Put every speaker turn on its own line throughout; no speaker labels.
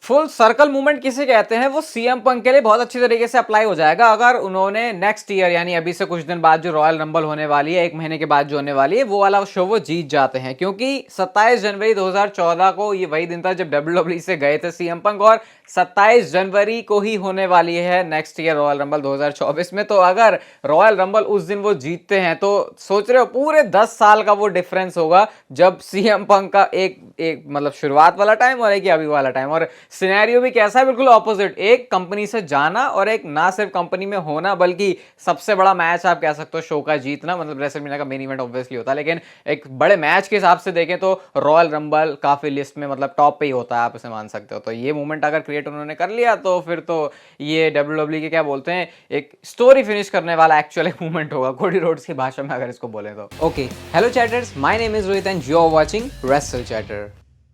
Full circle movement किसे कहते हैं वो सीएम पंक के लिए बहुत अच्छी तरीके से अप्लाई हो जाएगा अगर उन्होंने नेक्स्ट ईयर यानी अभी से कुछ दिन बाद जो रॉयल रंबल होने वाली है, 1 महीने के बाद जो होने वाली है, वो वाला शो वो जीत जाते हैं। क्योंकि 27 जनवरी 2014 को ये वही दिन था जब डब्ल्यूडब्ल्यूई से गए थे सीएम पंक, और 27 जनवरी को ही होने वाली है नेक्स्ट ईयर रॉयल रंबल 2024 में। तो अगर रॉयल रंबल उस दिन वो जीतते हैं तो सोच रहे हो पूरे 10 साल का वो डिफरेंस होगा, जब सीएम पंक का एक मतलब शुरुआत वाला टाइम और एक अभी वाला टाइम। और सिनेरियो भी कैसा है, बिल्कुल ऑपोजिट। एक कंपनी से जाना और एक ना सिर्फ कंपनी में होना बल्कि सबसे बड़ा मैच आप कह सकते हो शो का जीतना, मतलब रेसलमेनिया का मेन इवेंट ऑब्वियसली होता है, लेकिन एक बड़े मैच के हिसाब से देखें तो रॉयल रंबल काफी लिस्ट में मतलब टॉप पे ही होता है, आप इसे मान सकते हो। तो ये मूवमेंट अगर क्रिएट उन्होंने कर लिया तो फिर तो ये डब्ल्यूडब्ल्यूई के क्या बोलते हैं, एक स्टोरी फिनिश करने वाला एक्चुअल एक मूवमेंट होगा, कोडी रोड्स की भाषा में अगर इसको बोले तो। Okay, hello chatters, my name is Rohit and you are watching wrestle chatter.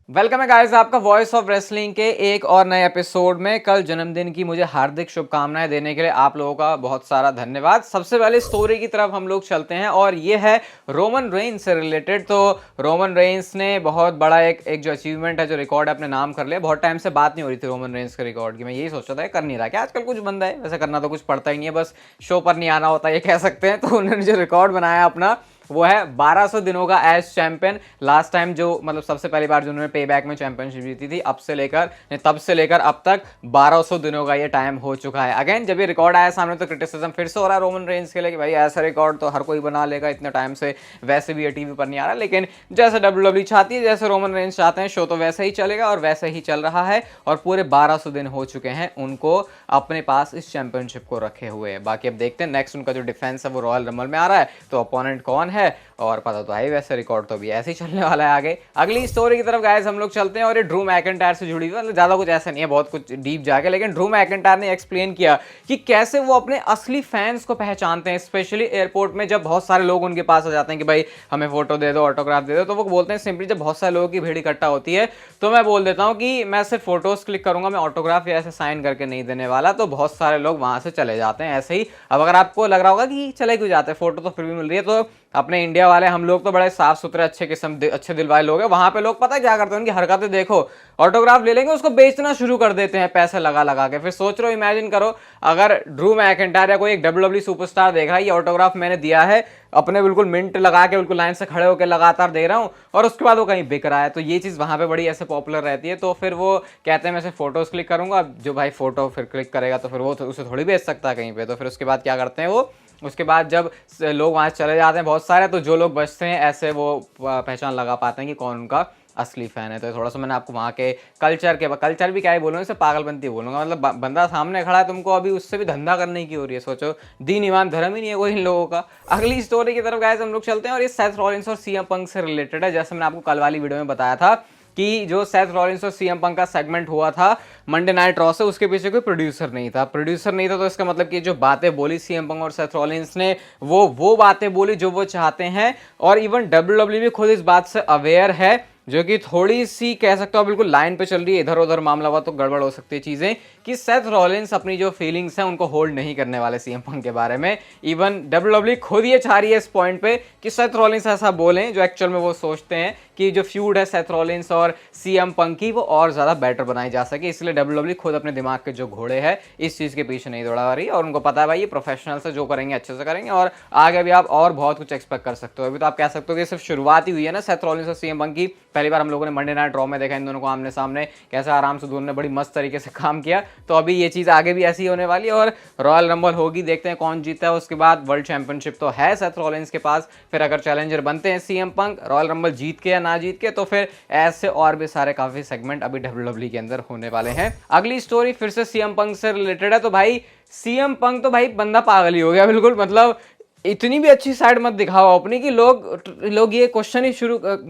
Welcome है गाइस आपका वॉइस ऑफ रेसलिंग के एक और नए एपिसोड में। कल जन्मदिन की मुझे हार्दिक शुभकामनाएं देने के लिए आप लोगों का बहुत सारा धन्यवाद। सबसे पहले स्टोरी की तरफ हम लोग चलते हैं और ये है रोमन रेंस से रिलेटेड। तो रोमन रेंस ने बहुत बड़ा एक जो अचीवमेंट है, जो रिकॉर्ड अपने नाम कर लिया। बहुत टाइम से बात नहीं हो रही थी रोमन रेंस के रिकॉर्ड की, मैं यही सोच रहा था कर नहीं रहा क्या आजकल कुछ बंदा है, वैसे करना तो कुछ पड़ता ही नहीं है, बस शो पर नहीं आना होता ये कह सकते हैं। तो उन्होंने जो रिकॉर्ड बनाया अपना वो है 1200 दिनों का एज चैंपियन। लास्ट टाइम जो मतलब सबसे पहली बार जो उन्होंने पे बैक में चैंपियनशिप जीती थी, तब से लेकर अब तक 1200 दिनों का ये टाइम हो चुका है। अगेन जब ये रिकॉर्ड आया सामने तो क्रिटिसिज्म फिर से हो रहा है रोमन रेंस के लिए कि भाई ऐसा रिकॉर्ड तो हर कोई बना लेगा इतने टाइम से, वैसे भी ये टीवी पर नहीं आ रहा। लेकिन जैसे डब्ल्यूडब्ल्यूई चाहती है, जैसे रोमन रेंस चाहते हैं, शो तो वैसे ही चलेगा और वैसे ही चल रहा है। और पूरे 1200 दिन हो चुके हैं उनको अपने पास इस चैंपियनशिप को रखे हुए। बाकी अब देखते हैं नेक्स्ट उनका जो डिफेंस है वो रॉयल रंबल में आ रहा है, तो अपोनेंट कौन है और पता तो है, वैसे रिकॉर्ड तो भी ऐसे ही चलने वाला है आगे। अगली स्टोरी की तरफ गाइस हम लोग चलते हैं और ये ड्रू मैकिंटायर से जुड़ी हुई, मतलब ज्यादा कुछ ऐसा नहीं है, बहुत कुछ डीप जाके, लेकिन ड्रू मैकिंटायर ने एक्सप्लेन किया कि कैसे वो अपने असली फैंस को पहचानते हैं। स्पेशली एयरपोर्ट में जब बहुत सारे लोग उनके पास आ जाते हैं कि भाई हमें फोटो दे दो, ऑटोग्राफ दे दो, तो वो बोलते हैं सिंपली, जब बहुत सारे लोगों की भीड़ इकट्ठा होती है तो मैं बोल देता हूँ कि मैं सिर्फ फोटोज क्लिक करूंगा, मैं ऑटोग्राफ या ऐसे साइन करके नहीं देने वाला। तो बहुत सारे लोग वहां से चले जाते हैं ऐसे ही। अब अगर आपको लग रहा होगा कि चले क्यों जाते हैं, फोटो तो फिर भी मिल रही है, तो अपने इंडिया वाले हम लोग तो बड़े साफ सुथरे अच्छे दिल वाले लोग हैं। वहां पे लोग पता है क्या करते हैं, उनकी हरकतें देखो, ऑटोग्राफ ले लेंगे उसको बेचना शुरू कर देते हैं पैसे लगा लगा के। फिर सोच रहे हो, इमेजिन करो अगर ड्रू मैकिंटायर या कोई एक डब्ल्यूडब्ल्यूई सुपरस्टार देख रहा है, ये ऑटोग्राफ मैंने दिया है अपने बिल्कुल मिंट लगा के, बिल्कुल लाइन से खड़े होकर लगातार दे रहा हूं, और उसके बाद वो कहीं बिक रहा है, तो ये चीज वहां पे बड़ी ऐसे पॉपुलर रहती है। तो फिर वो कहते हैं मैं सिर्फ फोटोज क्लिक करूंगा, जो भाई फोटो फिर क्लिक करेगा तो फिर वो उसे थोड़ी बेच सकता है कहीं पे। तो फिर उसके बाद क्या करते हैं वो, उसके बाद जब लोग वहां चले जाते हैं बहुत सारे, तो जो लोग बचते हैं ऐसे वो पहचान लगा पाते हैं कि कौन उनका असली फैन है। तो थोड़ा सा मैंने आपको वहाँ के कल्चर भी क्या ही बोलूँगा, इसे पागलपंती बोलूँगा। मतलब बंदा सामने खड़ा है, तुमको अभी उससे भी धंधा करने की हो रही है, सोचो दीन ईमान धर्म ही नहीं है कोई इन लोगों का। अगली स्टोरी की तरफ गाइस हम लोग चलते हैं और ये सेथ रॉलिंस और सीएम पंक से रिलेटेड है। जैसे मैंने आपको कल वाली वीडियो में बताया था कि जो सेथ रॉलिंस और सीएम पंक का सेगमेंट हुआ था मंडे नाइट रॉ से, उसके पीछे कोई प्रोड्यूसर नहीं था तो इसका मतलब कि जो बातें बोली सीएम पंक और सेथ रॉलिंस ने, वो बातें बोली जो वो चाहते हैं। और इवन डब्ल्यूडब्ल्यूई भी खुद इस बात से अवेयर है, जो कि थोड़ी सी कह सकते हो बिल्कुल लाइन पे चल रही है, इधर उधर मामला हुआ तो गड़बड़ हो सकती है चीजें, कि सेथ रॉलिंस अपनी जो फीलिंग्स हैं उनको होल्ड नहीं करने वाले सीएम पंक के बारे में। इवन डब्ल्यूडब्ल्यूई खुद ये चाह रही है इस पॉइंट पे कि सेथ रॉलिंस ऐसा बोलें जो एक्चुअल में वो सोचते हैं कि जो फ्यूड है सेथ रॉलिंस और सीएम पंक की, वो और ज्यादा बेटर बनाई जा सके। इसलिए डब्ल्यूडब्ल्यूई खुद अपने दिमाग के जो घोड़े हैं इस चीज के पीछे नहीं दौड़ा रही, और उनको पता है भाई ये प्रोफेशनल से जो करेंगे अच्छे से करेंगे, और आगे भी आप और बहुत कुछ एक्सपेक्ट कर सकते हो। अभी तो आप कह सकते हो कि सिर्फ शुरुआत ही हुई है ना सेथ रॉलिंस और सीएम पंक की। पहली बार हम लोगों ने मंडे नाइट रॉ में देखा इन दोनों को आमने सामने, कैसे आराम से दोनों ने बड़ी मस्त तरीके से काम किया। तो अभी ये चीज आगे भी ऐसी होने वाली है और रॉयल रंबल होगी, देखते हैं कौन जीता है। उसके बाद वर्ल्ड चैंपियनशिप तो है सेथ रॉलिंस के पास, फिर अगर चैलेंजर बनते हैं सीएम पंक रॉयल रंबल जीत के या ना जीत के, तो फिर ऐसे और भी सारे काफी सेगमेंट अभी डब्ल्यूडब्ल्यूई के अंदर होने वाले हैं। अगली स्टोरी फिर से सीएम पंक से रिलेटेड है। तो भाई सीएम पंक तो भाई बंदा पागल ही हो गया बिल्कुल, मतलब इतनी भी अच्छी साइड मत दिखाओ अपनी कि लोग ये क्वेश्चन ही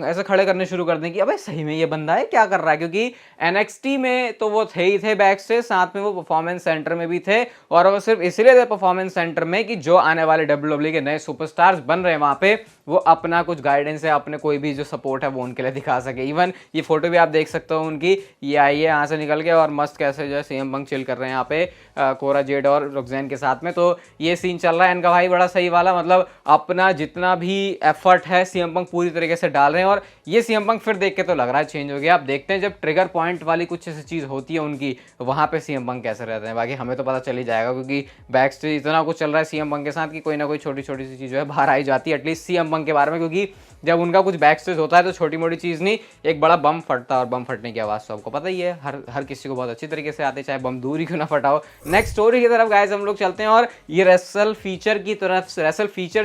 ऐसे खड़े करने शुरू कर दें कि अबे सही में ये बंदा है क्या कर रहा है। क्योंकि एनएक्सटी में तो वो थे ही थे बैक से, साथ में वो परफॉर्मेंस सेंटर में भी थे, और वो सिर्फ इसलिए थे परफॉर्मेंस सेंटर में कि जो आने वाले डब्ल्यूडब्ल्यूई के नए सुपरस्टार्स बन रहे हैं वहां पे, वो अपना कुछ गाइडेंस है, अपने कोई भी जो सपोर्ट है वो उनके लिए दिखा सके। इवन ये फोटो भी आप देख सकते हो उनकी, ये आई है यहाँ से निकल के और मस्त कैसे जो है सीएम पंक चिल कर रहे हैं यहाँ पे कोरा जेड और रोक्सेन के साथ में। तो ये सीन चल रहा है इनका भाई बड़ा सही वाला, मतलब अपना जितना भी एफर्ट है सीएम पंक पूरी तरीके से डाल रहे हैं। और ये सीएम पंक फिर देख के तो लग रहा है चेंज हो गया। आप देखते हैं जब ट्रिगर पॉइंट वाली कुछ ऐसी चीज़ होती है उनकी, वहाँ पे सीएम पंक कैसे रहते हैं। बाकी हमें तो पता चल ही जाएगा क्योंकि बैक स्टेज इतना कुछ चल रहा है सीएम पंक के साथ कि कोई ना कोई छोटी छोटी सी चीज़ जो है बाहर आई जाती है एटलीस्ट सीएम पंक के बारे में, क्योंकि जब उनका कुछ बैक स्टेज होता है तो छोटी मोटी चीज़ नहीं, एक बड़ा बम फटता है और बम फटने की आवाज़ तो आपको पता ही है, हर किसी को बहुत अच्छी तरीके से आती है, चाहे बम दूर ही क्यों ना फटा हो। नेक्स्ट स्टोरी की तरफ गाइस हम लोग चलते हैं और ये रेसल फीचर्स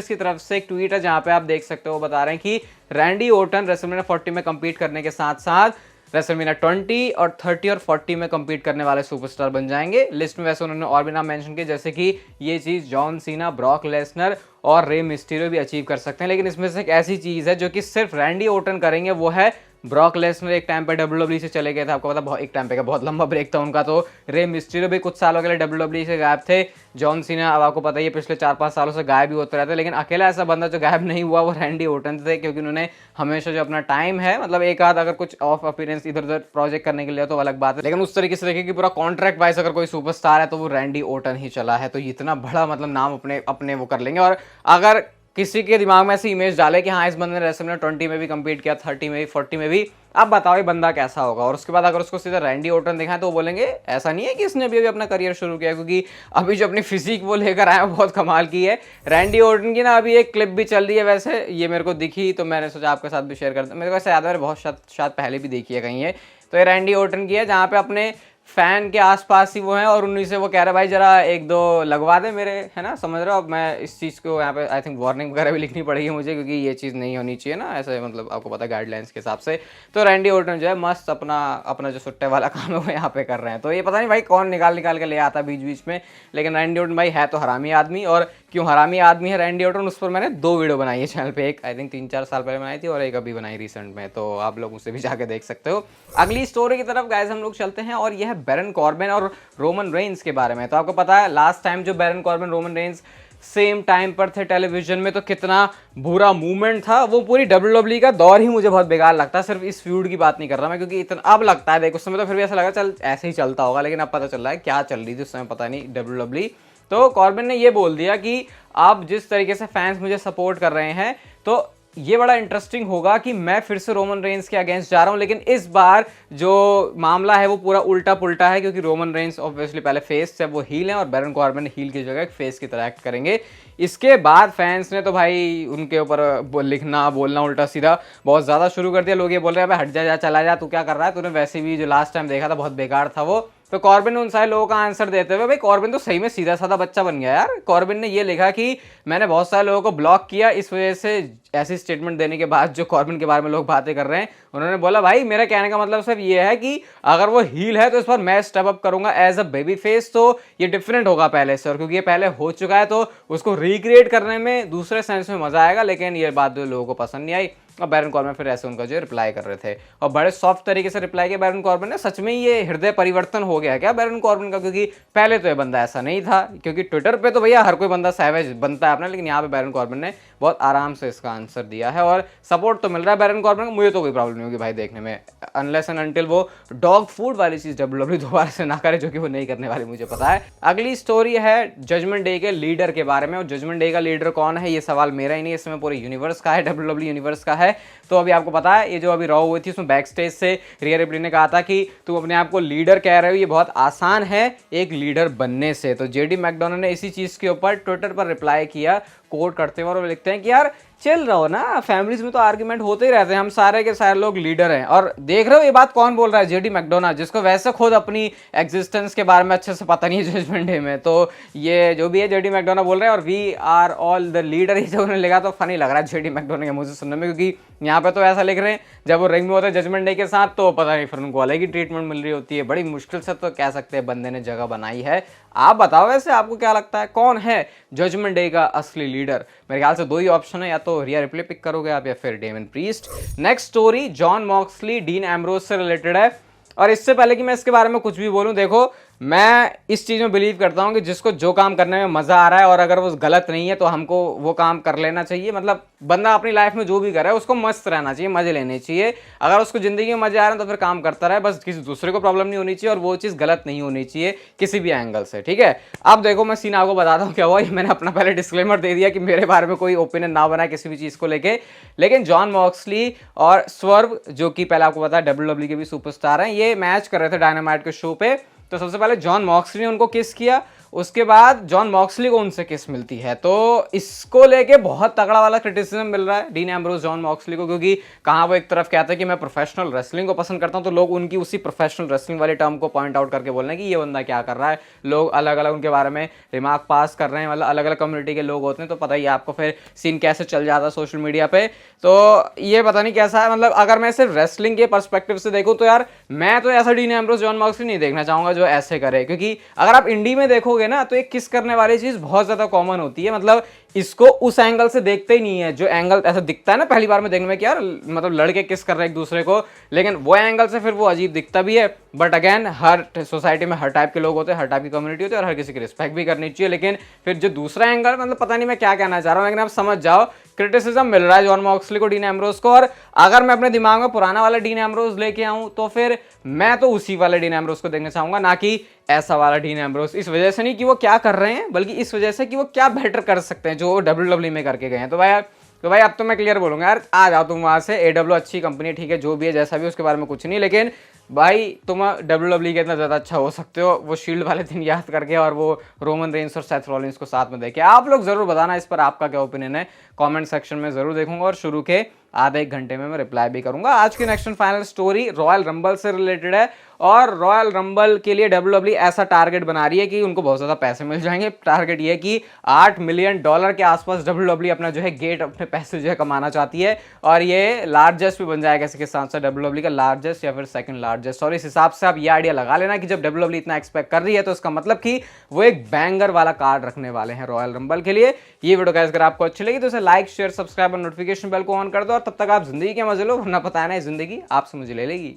की तरफ से एक ट्वीट है जहाँ पे आप देख सकते हो, बता रहे हैं कि रैंडी ओर्टन रेसलमेनिया 40 में कम्पीट करने के साथ साथ रेसलमेनिया 20 और 30 और 40 में कम्पीट करने वाले सुपरस्टार बन जाएंगे। लिस्ट में वैसे उन्होंने और भी नाम मेंशन किए जैसे कि ये चीज़ जॉन सीना, ब्रॉक लेसनर और रे मिस्टीरियो भी अचीव कर सकते हैं, लेकिन इसमें से एक ऐसी चीज़ है जो कि सिर्फ रैंडी ओर्टन करेंगे, वो है ब्रॉक लेसनर एक टाइम पे WWE से चले गए थे, आपको पता एक टाइम पे का बहुत लंबा ब्रेक था उनका, तो रे मिस्टीरियो भी कुछ सालों के लिए WWE से गायब थे। जॉन सीना अब आपको पता ही है पिछले 4-5 सालों से गायब ही होते रहते, लेकिन अकेला ऐसा बंदा जो गायब नहीं हुआ वो रैंडी ओर्टन थे, क्योंकि उन्होंने हमेशा जो अपना टाइम है, मतलब एक आध अगर कुछ ऑफ अपीयरेंस इधर उधर प्रोजेक्ट करने के लिए तो अलग बात है, लेकिन उस तरीके से देखिए कि पूरा कॉन्ट्रैक्ट वाइज अगर कोई सुपरस्टार है तो वो रैंडी ओर्टन ही चला है। तो इतना बड़ा मतलब नाम अपने वो कर लेंगे। और अगर किसी के दिमाग में ऐसी इमेज डाले कि हाँ इस बंदे ने रेसलमेनिया 20 में भी कम्पीट किया, 30 में भी, 40 में भी, आप बताओ ये बंदा कैसा होगा। और उसके बाद अगर उसको सीधा रैंडी ओर्टन दिखाएं तो वो बोलेंगे ऐसा नहीं है कि इसने अभी अपना करियर शुरू किया, क्योंकि अभी जो अपनी फिजिक वो लेकर आया बहुत कमाल की है। रैंडी ओर्टन की ना अभी एक क्लिप भी चल रही है, वैसे ये मेरे को दिखी तो मैंने सोचा आपके साथ भी शेयर करता। मेरे को ऐसा याद है, बहुत शायद पहले भी देखी है कहीं ये, तो ये रैंडी ओर्टन की है जहाँ पे अपने फैन के आसपास ही वो हैं और उन्हीं से वो कह रहे भाई जरा एक दो लगवा दे मेरे, है ना, समझ रहे हो। अब मैं इस चीज़ को यहाँ पे आई थिंक वार्निंग वगैरह भी लिखनी पड़ेगी मुझे, क्योंकि ये चीज़ नहीं होनी चाहिए ना ऐसे, मतलब आपको पता है गाइडलाइंस के हिसाब से। तो रैंडी ओर्टन जो है मस्त अपना जो सुट्टे वाला काम है वो यहाँ पे कर रहे हैं। तो ये पता नहीं भाई कौन निकाल के ले आता बीच बीच में, लेकिन रैंडी ओर्टन भाई है तो हरामी आदमी। और क्यों हरामी आदमी है रैंडी ओर्टन, उस पर मैंने 2 वीडियो बनाई है चैनल पे, एक आई थिंक 3-4 साल पहले बनाई थी और एक अभी बनाई रिसेंट में, तो आप लोग उसे भी जाके देख सकते हो। अगली स्टोरी की तरफ गाइस हम लोग चलते हैं और यह है बैरन कॉर्बिन और रोमन रेंस के बारे में। तो आपको पता है लास्ट टाइम जो Baron Corbin Roman Reigns same time पर थे टेलीविजन में, तो कितना बुरा मूवमेंट था। वो पूरी WWE का दौर ही मुझे बहुत बेकार लगता है, सिर्फ इस फ्यूड की बात नहीं कर रहा मैं, क्योंकि इतना अब लगता है, देखो उस समय तो फिर भी ऐसा लगा चल ऐसे ही चलता होगा, लेकिन अब पता चल रहा है क्या चल रही थी उस समय पता नहीं WWE। तो कॉर्बिन ने ये बोल दिया कि आप जिस तरीके से फैंस मुझे सपोर्ट कर रहे हैं तो ये बड़ा इंटरेस्टिंग होगा कि मैं फिर से रोमन रेंस के अगेंस्ट जा रहा हूं, लेकिन इस बार जो मामला है वो पूरा उल्टा पुल्टा है, क्योंकि रोमन रेंस ऑब्वियसली पहले फेस से वो हील है और बैरन कॉर्बिन हील की जगह एक फेस की तरह एक्ट करेंगे। इसके बाद फैंस ने तो भाई उनके ऊपर लिखना बोलना उल्टा सीधा बहुत ज़्यादा शुरू कर दिया। लोग ये बोल रहे हैं भाई हट जा चला जा, तू क्या कर रहा है, तूने वैसे भी जो लास्ट टाइम देखा था बहुत बेकार था वो। तो कॉर्बिन ने उन सारे लोगों का आंसर देते हुए, भाई कॉर्बिन तो सही में सीधा साधा बच्चा बन गया यार। कॉर्बिन ने ये लिखा कि मैंने बहुत सारे लोगों को ब्लॉक किया इस वजह से, ऐसी स्टेटमेंट देने के बाद जो कॉर्बिन के बारे में लोग बातें कर रहे हैं, उन्होंने बोला भाई मेरा कहने का मतलब सिर्फ ये है कि अगर वो हील है तो इस बार मैं स्टेप अप करूंगा एज अ बेबी फेस, तो ये डिफरेंट होगा पहले से, और क्योंकि ये पहले हो चुका है तो उसको रिक्रिएट करने में दूसरे सेंस में मजा आएगा। लेकिन ये बात जो लोगों को पसंद नहीं आई और बैरन कॉर्बिन फिर ऐसे उनका जो रिप्लाई कर रहे थे और बड़े सॉफ्ट तरीके से रिप्लाई किया बैरन कॉर्बिन ने। सच में ये हृदय परिवर्तन हो गया क्या बैरन कॉर्बिन का, क्योंकि पहले तो ये बंदा ऐसा नहीं था, क्योंकि ट्विटर पे तो भैया हर कोई बंदा सैवेज बनता है अपना, लेकिन यहाँ पे बैरन कॉर्बिन ने बहुत आराम से इसका आंसर दिया है और सपोर्ट तो मिल रहा है बैरन कॉर्बिन को। मुझे तो कोई प्रॉब्लम नहीं होगी भाई देखने में, अनलेस एंड अनटिल वो डॉग फूड वाली चीज WWE दोबारा से ना करे, जो कि वो नहीं करने वाली मुझे पता है। अगली स्टोरी है जजमेंट डे के लीडर के बारे में, और जजमेंट डे का लीडर कौन है ये सवाल मेरा ही नहीं, इसमें पूरे यूनिवर्स का है, WWE यूनिवर्स का है। तो अभी आपको पता है ये जो अभी रॉ हुई थी उसमें बैक स्टेज से रिया रिप्ली ने कहा था कि तुम अपने आप को लीडर कह रहे हो, ये बहुत आसान है एक लीडर बनने से। तो जेडी मैकडोनाल्ड ने इसी चीज के ऊपर ट्विटर पर रिप्लाई किया कोट करते हुए, और वो लिखते हैं कि यार चिल रहो ना, फैमिलीज में तो आर्ग्यूमेंट होते ही रहते हैं, हम सारे के सारे लोग लीडर हैं। और देख रहे हो ये बात कौन बोल रहा है, जेडी मैकडोनाल्ड, जिसको वैसे खुद अपनी एग्जिस्टेंस के बारे में अच्छे से पता नहीं है जजमेंट डे में। तो ये जो भी है जेडी मैकडोनाल्ड बोल रहे हैं और we are all the leader, ये जो उन्होंने लिखा तो फनी लग रहा है जेडी मैकडोनाल्ड के मुझे सुनने में, क्योंकि यहाँ पे तो ऐसा लिख रहे हैं जब वो रिंग में होते हैं जजमेंट डे के साथ तो पता नहीं फिर उनको अलग ही ट्रीटमेंट मिल रही होती है। बड़ी मुश्किल से तो कह सकते हैं बंदे ने जगह बनाई है। आप बताओ वैसे आपको क्या लगता है कौन है जजमेंट डे का असली लीडर? मेरे ख्याल से 2 ही ऑप्शन है, या तो रिया रिप्ली पिक करोगे आप या फिर Damian Priest. Next story John Moxley Dean Ambrose से रिलेटेड है, और इससे पहले कि मैं इसके बारे में कुछ भी बोलूं, देखो मैं इस चीज़ में बिलीव करता हूँ कि जिसको जो काम करने में मज़ा आ रहा है और अगर वो गलत नहीं है तो हमको वो काम कर लेना चाहिए। मतलब बंदा अपनी लाइफ में जो भी कर रहा है उसको मस्त रहना चाहिए, मज़े लेने चाहिए। अगर उसको ज़िंदगी में मज़े आ रहे हैं तो फिर काम करता रहे, बस किसी दूसरे को प्रॉब्लम नहीं होनी चाहिए और वो चीज़ गलत नहीं होनी चाहिए किसी भी एंगल से, ठीक है। अब देखो मैं सीन आपको बताता हूँ क्या हुआ। मैंने अपना पहले डिस्क्लेमर दे दिया कि मेरे बारे में कोई ओपिनियन ना बनाए किसी भी चीज़ को लेके, लेकिन जॉन मॉक्सली और स्वर्व जो कि पहले आपको पता है WWE के भी सुपरस्टार हैं, ये मैच कर रहे थे डायनामाइट के शो पे। तो सबसे पहले जॉन मॉक्सली ने उनको किस किया, उसके बाद जॉन मॉक्सली को उनसे किस मिलती है। तो इसको लेके बहुत तगड़ा वाला क्रिटिसिज्म मिल रहा है डीन एम्ब्रोस जॉन मॉक्सली को, क्योंकि कहाँ वो एक तरफ कहता है कि मैं प्रोफेशनल रेसलिंग को पसंद करता हूँ, तो लोग उनकी उसी प्रोफेशनल रेसलिंग वाले टर्म को पॉइंट आउट करके बोल रहे हैं कि ये बंदा क्या कर रहा है। लोग अलग अलग उनके बारे में रिमार्क पास कर रहे हैं, मतलब अलग अलग कम्युनिटी के लोग होते हैं, तो पता ही है आपको फिर सीन कैसे चल जाता है सोशल मीडिया पे। तो ये पता नहीं कैसा है। मतलब अगर मैं सिर्फ रेसलिंग के पर्सपेक्टिव से देखूँ तो यार मैं तो ऐसा डीन एम्ब्रोस जॉन मॉक्सली नहीं देखना चाहूंगा जो ऐसे करे, क्योंकि अगर आप इंडी में देखोगे ना तो एक किस करने वाली चीज बहुत ज्यादा कॉमन होती है। मतलब इसको उस एंगल से देखते ही नहीं है जो एंगल ऐसा दिखता है ना पहली बार में देखने में कि यार मतलब लड़के किस कर रहे हैं एक दूसरे को, लेकिन वो एंगल से फिर वो अजीब दिखता भी है। बट अगेन हर सोसाइटी में हर टाइप के लोग होते हैं, हर टाइप की कम्युनिटी होती है और हर किसी की रिस्पेक्ट भी करनी चाहिए। लेकिन फिर जो दूसरा एंगल, मतलब पता नहीं मैं क्या कहना चाह रहा हूँ, लेकिन आप समझ जाओ क्रिटिसिज्म मिल रहा है जॉन मॉक्सली को, डीन एम्ब्रोस को। और अगर मैं अपने दिमाग में पुराना वाला डीन एम्ब्रोस लेके आऊं तो फिर मैं तो उसी वाले डीन एम्ब्रोस को देखना चाहूंगा, ना कि ऐसा वाला डीन एम्ब्रोस। इस वजह से नहीं कि वो क्या कर रहे हैं, बल्कि इस वजह से कि वो क्या बेटर कर सकते हैं जो WWE में करके गए हैं। तो भाई अब तो मैं क्लियर बोलूंगा यार, आ जाओ तुम वहां से। AW अच्छी कंपनी है, ठीक है, जो भी है जैसा भी, उसके बारे में कुछ नहीं, लेकिन भाई तुम WWE के इतना ज़्यादा अच्छा हो सकते हो वो शील्ड वाले दिन याद करके और वो रोमन रेंस और सेथ रॉलिंस को साथ में देखे। आप लोग जरूर बताना इस पर आपका क्या ओपिनियन है, कमेंट सेक्शन में जरूर देखूंगा और शुरू के आधे एक घंटे में मैं रिप्लाई भी करूंगा। आज की next and final story royal rumble से रिलेटेड है और रॉयल रंबल के लिए WWE ऐसा टारगेट बना रही है कि उनको बहुत ज़्यादा पैसे मिल जाएंगे। टारगेट ये कि $8 मिलियन के आसपास WWE अपना जो है गेट अपने पैसे जो है कमाना चाहती है और ये लार्जेस्ट भी बन जाएगा इसके साथ साथ WWE का लार्जेस्ट या फिर सेकंड लार्जेस्ट। और इस हिसाब से आप ये आइडिया लगा लेना कि जब WWE इतना एक्सपेक्ट कर रही है तो इसका मतलब कि वो एक बैंगर वाला कार्ड रखने वाले हैं रॉयल रंबल के लिए। ये वीडियो गाइस अगर आपको अच्छी लगी तो इसे लाइक शेयर सब्सक्राइब और नोटिफिकेशन बेल को ऑन कर दो और तब तक आप जिंदगी के मजे लो, वरना पता है ना जिंदगी आपसे मुझे ले लेगी।